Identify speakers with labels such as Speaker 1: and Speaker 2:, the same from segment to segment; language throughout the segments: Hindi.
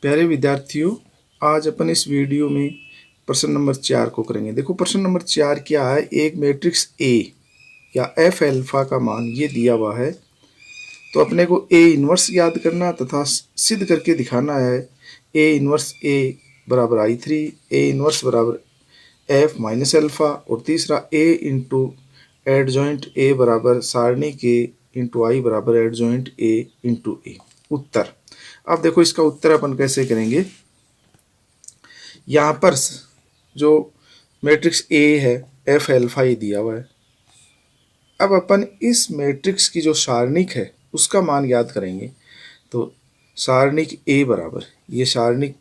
Speaker 1: प्यारे विद्यार्थियों, आज अपन इस वीडियो में प्रश्न नंबर 4 को करेंगे। देखो प्रश्न नंबर 4 क्या है, एक मैट्रिक्स ए या एफ एल्फा का मान ये दिया हुआ है, तो अपने को ए इन्वर्स याद करना तथा सिद्ध करके दिखाना है। ए इन्वर्स ए बराबर आई थ्री, ए इन्वर्स बराबर एफ माइनस एल्फा, और तीसरा ए इंटू एडजॉइंट ए बराबर सारणी के इंटू आई बराबर एडजॉइंट ए इंटू ए। उत्तर, अब देखो इसका उत्तर अपन कैसे करेंगे। यहाँ पर जो मैट्रिक्स ए है एफ एल्फा ही दिया हुआ है। अब अपन इस मैट्रिक्स की जो सारणिक है उसका मान याद करेंगे। तो सारणिक ए बराबर, ये सारणिक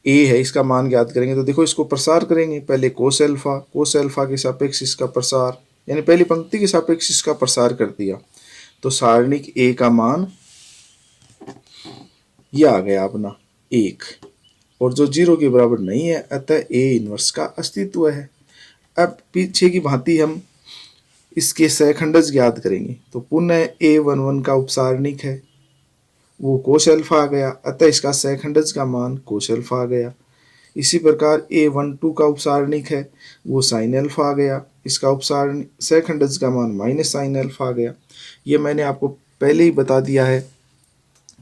Speaker 1: ए है, इसका मान याद करेंगे। तो देखो इसको प्रसार करेंगे, पहले कोस एल्फा के सापेक्ष इसका प्रसार, यानी पहली पंक्ति के सापेक्ष इसका प्रसार कर दिया। तो सारणिक ए का मान ये आ गया अपना 1, और जो 0 के बराबर नहीं है, अतः ए इन्वर्स का अस्तित्व है। अब पीछे की भांति हम इसके सहखंडज ज्ञात करेंगे। तो पुनः A11 का उपसारणिक है, वो कोस एल्फा आ गया, अतः इसका सहखंडज का मान कोस एल्फा आ गया। इसी प्रकार A12 का उपसारणिक है, वो साइन एल्फा आ गया, इसका उपसारण सहखंडज का मान माइनस साइन एल्फा आ गया। ये मैंने आपको पहले ही बता दिया है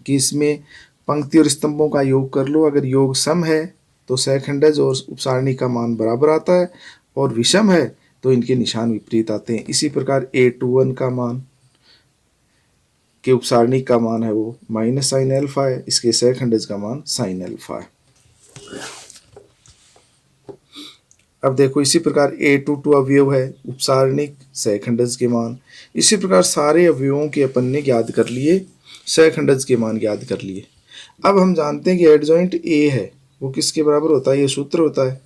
Speaker 1: कि इसमें पंक्ति और स्तंभों का योग कर लो। अगर योग सम है तो सहखंडज और उपसारणी का मान बराबर आता है, और विषम है तो इनके निशान विपरीत आते हैं। इसी प्रकार A21 का मान के उपसारणी का मान है वो माइनस साइन एल्फा है, इसके सहखंडज का मान साइन एल्फा है। अब देखो इसी प्रकार A22 अवयव है, उपसारणिक सहखंडज के मान। इसी प्रकार सारे अवयवों के अपन ने ज्ञात कर लिए, सहखंडज के मान ज्ञात कर लिए। अब हम जानते हैं कि एडजॉइंट ए है वो किसके बराबर होता है, ये सूत्र होता है।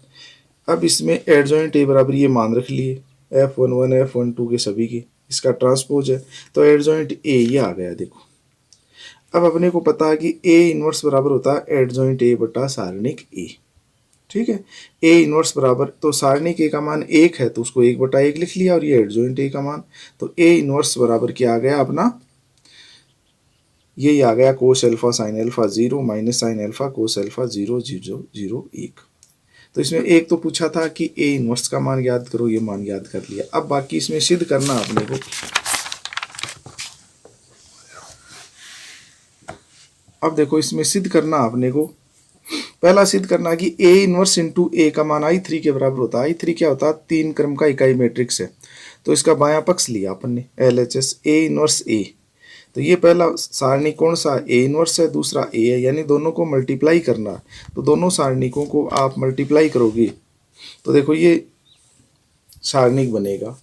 Speaker 1: अब इसमें एडजॉइंट ए बराबर ये मान रख लिए F11 F12 के सभी के, इसका ट्रांसपोज है, तो एडजॉइंट ए ये आ गया। देखो अब अपने को पता है कि ए इनवर्स बराबर होता है एडजॉइंट ए बटा सारणिक ए। ठीक है, ए इनवर्स बराबर, तो सारणिक ए का मान 1 है तो उसको 1 बटा 1 लिख लिया, और ये एडजॉइंट ए का मान, तो ए इनवर्स बराबर क्या आ गया अपना, यही आ गया कोस alpha sine alpha 0 minus sine alpha cos alpha 0 0 0 1। तो इसमें एक तो पूछा था कि ए इनवर्स का मान याद करो, ये मान याद कर लिया। अब बाकी इसमें सिद्ध करना अपने को। अब देखो इसमें सिद्ध करना अपने को, पहला सिद्ध करना कि ए इनवर्स इंटू ए का मान आई3 के बराबर होता है। आई3 क्या होता है, 3 क्रम का इकाई मैट्रिक्स है। तो इसका बायां पक्ष लिया अपन ने LHS ए इनवर्स ए। तो ये पहला सारणी कौन सा, ए इनवर्स है, दूसरा ए है, यानी दोनों को मल्टीप्लाई करना। तो दोनों सारणिकों को आप मल्टीप्लाई करोगे तो देखो ये सारणिक बनेगा।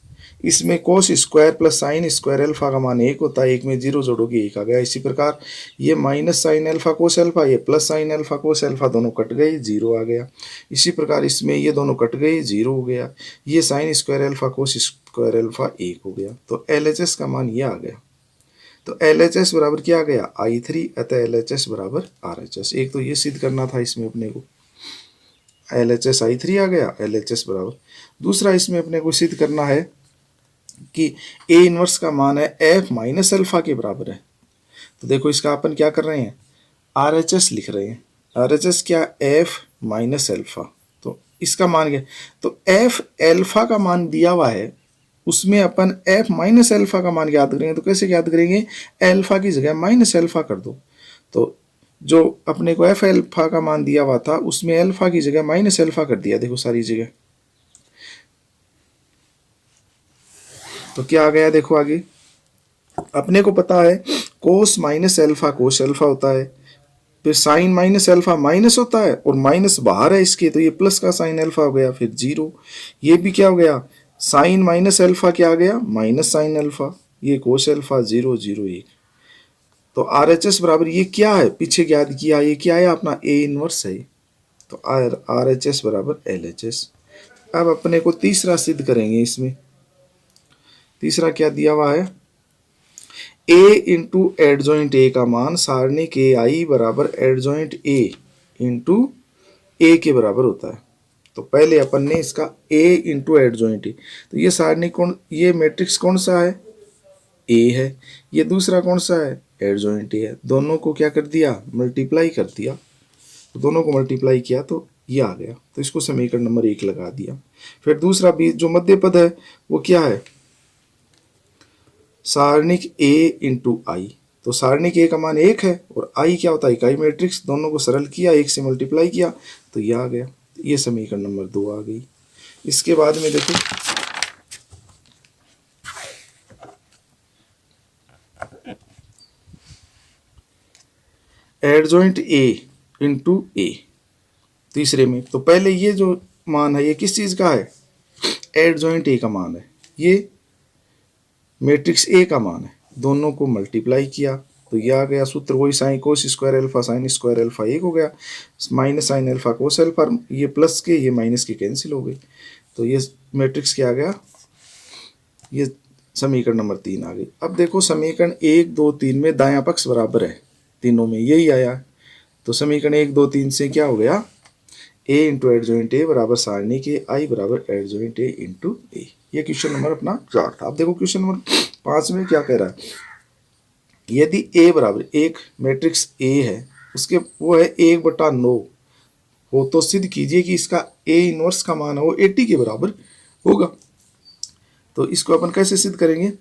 Speaker 1: इसमें cos square plus sine square alpha का मान 1 होता है, 1 में 0 जोड़ोगे 1 आ गया। इसी प्रकार ये minus sine alpha cos alpha, ये plus sine alpha cos alpha, दोनों कट गए 0 आ गया। इसी प्रकार इसमें ये दोनों कट गए 0 हो गया। ये sine square alpha cos square alpha 1 हो गया। तो LHS का मान ये आ गया। तो LHS बराबर क्या आ गया, I3, अतः LHS बराबर RHS। एक तो ये सिद्ध करना था इसमें अपने को, LHS I3 आ गया, LHS बराबर। दूसरा इसमें अपने को सिद्ध करना है कि ए इनवर्स का मान है F माइनस एल्फा के बराबर है। तो देखो इसका अपन क्या कर रहे हैं, RHS लिख रहे हैं। RHS क्या, F माइनस एल्फा, तो इसका मान क्या, तो F एल्फा का मान दिया हुआ है, उसमें अपन F माइनस एल्फा का मान याद करेंगे। तो कैसे याद करेंगे, एल्फा की जगह माइनस एल्फा कर दो। तो जो अपने को F एल्फा का मान दिया हुआ था उसमें एल्फा की जगह माइनस एल्फा कर दिया, देखो सारी जगह। तो क्या आ गया, देखो आगे अपने को पता है कोस माइनस एल्फा कोस एल्फा होता है, फिर साइन माइनस एल्फा माइनस होता है, और माइनस बाहर है इसके, तो ये प्लस का साइन एल्फा हो गया, फिर 0। ये भी क्या हो गया, साइन माइनस एल्फा क्या आ गया, माइनस साइन एल्फा, ये कोस एल्फा 0 0 1। तो RHS बराबर ये क्या है, पीछे याद किया, ये क्या है अपना ए इनवर्स है। तो RHS बराबर LHS। अब अपने को तीसरा सिद्ध करेंगे। इसमें तीसरा क्या दिया हुआ है, ए इंटू एडजॉइंट ए का मान सारणी के आई बराबर एडजॉइंट ए इंटू ए के बराबर होता है। तो पहले अपन ने इसका ए इंटू एडजॉइंट ए, तो ये सारणी कौन, ये मैट्रिक्स कौन सा है, ए है। ये दूसरा कौन सा है, एडजॉइंट ए है। दोनों को क्या कर दिया, मल्टीप्लाई कर दिया। तो दोनों को मल्टीप्लाई किया तो ये आ गया, तो इसको समीकरण नंबर 1 लगा दिया। फिर दूसरा बी जो मध्य पद है वो क्या है, सारणिक A इंटू आई। तो सारणिक A का मान 1 है और I क्या होता है, इकाई मैट्रिक्स। दोनों को सरल किया, 1 से मल्टीप्लाई किया तो ये आ गया। ये समीकरण नंबर 2 आ गई। इसके बाद में देखो एडजॉइंट A इंटू A तीसरे में। तो पहले ये जो मान है ये किस चीज़ का है, एडजॉइंट A का मान है, ये मैट्रिक्स A का मान है। दोनों को मल्टीप्लाई किया तो ये आ गया सूत्र, वही sine cos square alpha sine square alpha 1 हो गया, minus sine alpha cos alpha, ये प्लस के ये माइनस के कैंसिल हो गई। तो ये मैट्रिक्स क्या आ गया, ये समीकरण नंबर 3 आ गई। अब देखो समीकरण 1 2 3 में दायां पक्ष बराबर है, तीनों में यही आया। तो समीकरण 1 2 3 से क्या हो गया, A इंटू एडजॉइंट A बराबर सारणी के I बराबर एडजॉइंट A इंटू A। ये क्वेश्चन नंबर अपना 4 था। अब देखो क्वेश्चन नंबर 5 में क्या कह रहा है, यदि A बराबर एक मैट्रिक्स A है, उसके वो है 1/9 हो तो सिद्ध कीजिए कि इसका A इनवर्स का मान है वो 80 के बराबर होगा। तो इसको अपन कैसे सिद्ध करेंगे,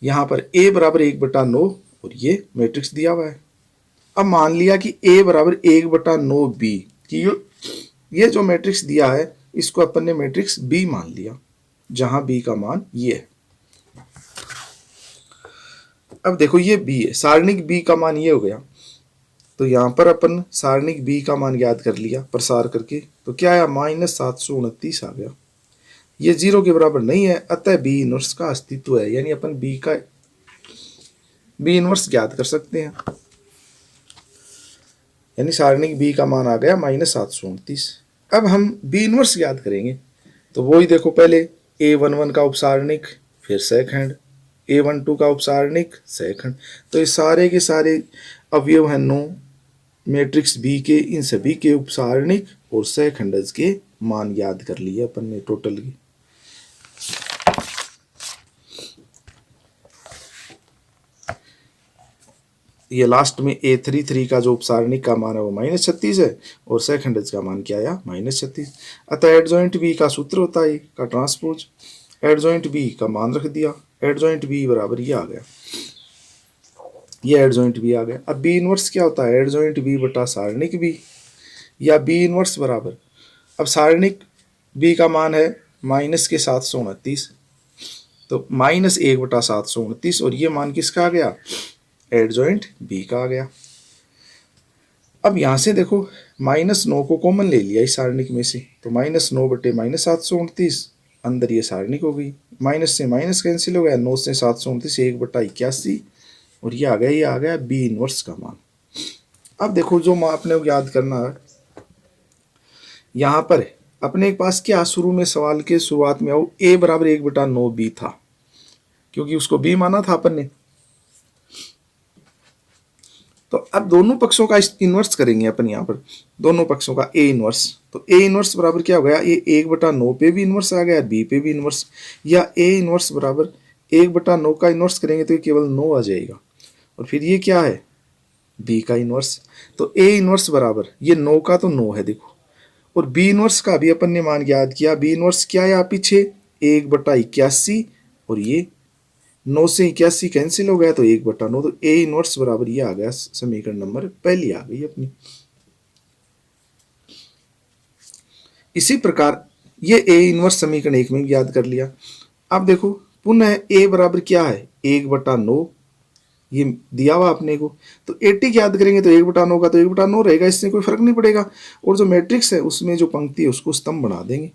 Speaker 1: यहाँ पर A बराबर 1/9 और ये मैट्रिक्स दिया हुआ है। अब मान लिया कि A बराबर 1/9 B कि ये जो मैट्रिक्स दिया है इसको अपन ने मैट्रिक्स B मान लिया, जहां B का मान ये है। अब देखो ये B है, सारणिक B का मान ये हो गया। तो यहां पर अपन सारणिक B का मान याद कर लिया प्रसार करके, तो क्या आया, -729 आ गया। ये 0 के बराबर नहीं है, अतः B इनवर्स का अस्तित्व है, यानी अपन B इनवर्स ज्ञात कर सकते हैं। यानी सारणिक B का मान आ गया -729। अब हम B इनवर्स याद करेंगे, तो वही देखो पहले A11 का उपसारणिक, फिर सेकंड A12 का उपसारणिक सेकंड। तो ये सारे के सारे अवयव हैं 9 मैट्रिक्स B के, इन सभी के उपसारणिक और सेकंडज के मान याद कर लिए अपन ने टोटल की। ये लास्ट में A33 का जो उपसारणिक का मान है वो -36 है और सेकंडज का मान क्या आया, -36। अतः एडजॉइंट B का सूत्र होता है का ट्रांसपोज, एडजॉइंट B का मान रख दिया, एडजॉइंट B बराबर ये आ गया, ये एडजॉइंट B आ गया। अब B इनवर्स क्या होता है, एडजॉइंट B बटा सारणिक B, या B इनवर्स बराबर, अब सारणिक B का मान है -729, तो -1/729 और ये मान किसका आ गया, एडजॉइंट B का आ गया। अब यहां से देखो -9 को कॉमन ले लिया इस सारणिक में से, तो -9 बटे -729, अंदर ये सारणिक हो गई, माइनस से माइनस कैंसिल हो गया, 9 से 729 1/81 और ये आ गया B इनवर्स का मान। अब देखो जो मान अपने को याद करना है, यहाँ पर अपने पास क्या शुरू में सवाल के शुरुआत में आओ A बराबर 1/9 B था, क्योंकि उसको B माना था अपन ने। तो अब दोनों पक्षों का इनवर्स करेंगे अपन, यहाँ पर दोनों पक्षों का A इनवर्स, तो A इनवर्स बराबर क्या हो गया, ये 1/9 पे भी इनवर्स आ गया, B पे भी इनवर्स, या A इनवर्स बराबर 1/9 का इनवर्स करेंगे तो ये केवल 9 आ जाएगा, और फिर ये क्या है, B का इनवर्स। तो A इनवर्स बराबर ये 9 का तो 9 है देखो, और B इनवर्स का भी अपन ने मान याद किया, B इनवर्स क्या है यहाँ पीछे 1/81 और ये 9 से 81 कैंसिल हो गया तो 1/9, तो A इनवर्स बराबर ये आ गया, समीकरण नंबर पहली आ गई अपनी। इसी प्रकार ये A इनवर्स समीकरण 1 में याद कर लिया। अब देखो पुनः A बराबर क्या है 1/9, ये दिया हुआ अपने को, तो 80 याद करेंगे तो 1/9 का तो 1/9 रहेगा, इससे कोई फर्क नहीं पड़ेगा। और जो मैट्रिक्स है उसमें जो पंक्ति है उसको स्तंभ बना देंगे,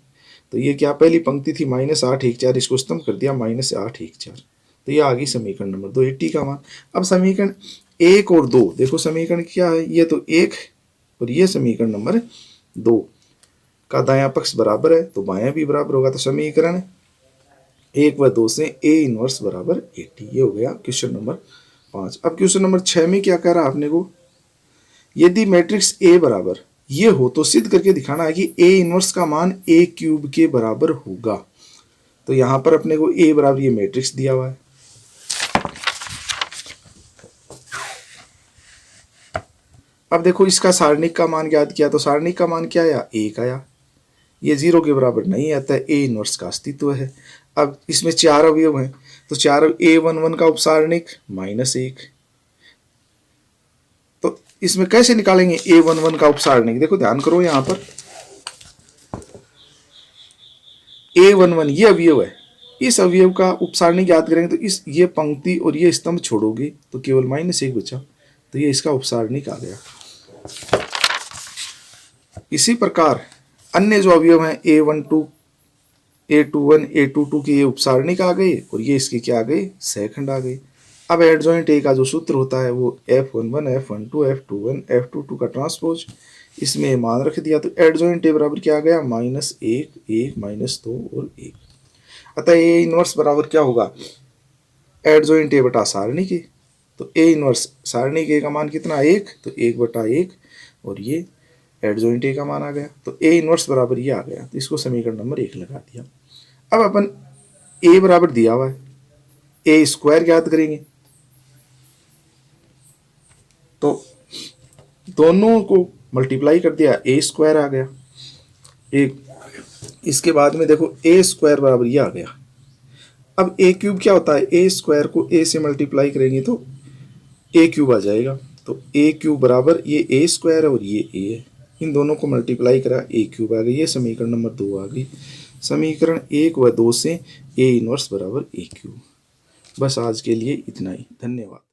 Speaker 1: तो ये क्या पहली पंक्ति थी -8 1 4, इसको स्तंभ कर दिया -8 1 4, तो ये आ गई समीकरण नंबर 2 80 का मान। अब समीकरण 1 और 2 देखो, समीकरण क्या है, ये तो 1 और ये समीकरण नंबर 2 का दायां पक्ष बराबर है तो बायां भी बराबर होगा, तो समीकरण 1 व 2 से A इनवर्स बराबर 80, ये हो गया क्वेश्चन नंबर 5। अब क्वेश्चन नंबर 6 में क्या कह रहा है आपने को, यदि मैट्रिक्स A बराबर ये हो तो सिद्ध करके दिखाना है कि A इनवर्स का मान A³ के बराबर होगा। तो यहां पर अपने को A बराबर ये मैट्रिक्स दिया हुआ है, अब देखो इसका सारणिक का मान ज्ञात किया, तो सारणिक का मान क्या आया, 1 आया। ये 0 के बराबर नहीं आता है, ए इनवर्स का अस्तित्व है। अब इसमें 4 अवयव हैं, तो 4 A11 का उपसारणिक -1। तो इसमें कैसे निकालेंगे A11 का उपसारणिक, देखो ध्यान करो यहाँ पर A11 ये अवयव है, इस अवयव का उपसारणिक याद करेंगे तो इस ये पंक्ति और ये स्तंभ छोड़ोगे तो केवल -1 बचा, तो ये इसका उपसारणिक आ गया। इसी प्रकार अन्य जो अवयव हैं A12 A21 A22 के ये उपसारणिक आ गए और ये इसके क्या आ गए, सहखंड आ गए। अब एडजॉइंट ए का जो सूत्र होता है वो F11 F12 F21 F22 का ट्रांसपोज, इसमें मान रख दिया, तो एडजॉइंट ए बराबर क्या आ गया, -1 1 -2 और 1। अतः ए इनवर्स बराबर क्या होगा, एडजॉइंट ए बटा सारणिक ए। तो ए इनवर्स सारणिक ए का मान कितना, 1, तो 1/1 और ये एडजॉइंट ए का मान आ गया। तो ए इनवर्स बराबर ये आ गया, तो इसको समीकरण नंबर 1 लगा दिया। अब अपन ए बराबर दिया हुआ है, ए स्क्वायर ज्ञात करेंगे, तो दोनों को मल्टीप्लाई कर दिया, ए स्क्वायर आ गया। एक इसके बाद में देखो ए स्क्वायर बराबर ये आ गया। अब ए क्यूब क्या होता है, ए स्क्वायर को ए से मल्टीप्लाई करेंगे तो ए क्यूब आ जाएगा। तो ए क्यूब बराबर ये ए स्क्वायर है और ये ए है, इन दोनों को मल्टीप्लाई करा, ए क्यूब आ गई। ये समीकरण नंबर 2 आ गई। समीकरण 1 व 2 से ए इनवर्स बराबर ए क्यूब। बस आज के लिए इतना ही, धन्यवाद।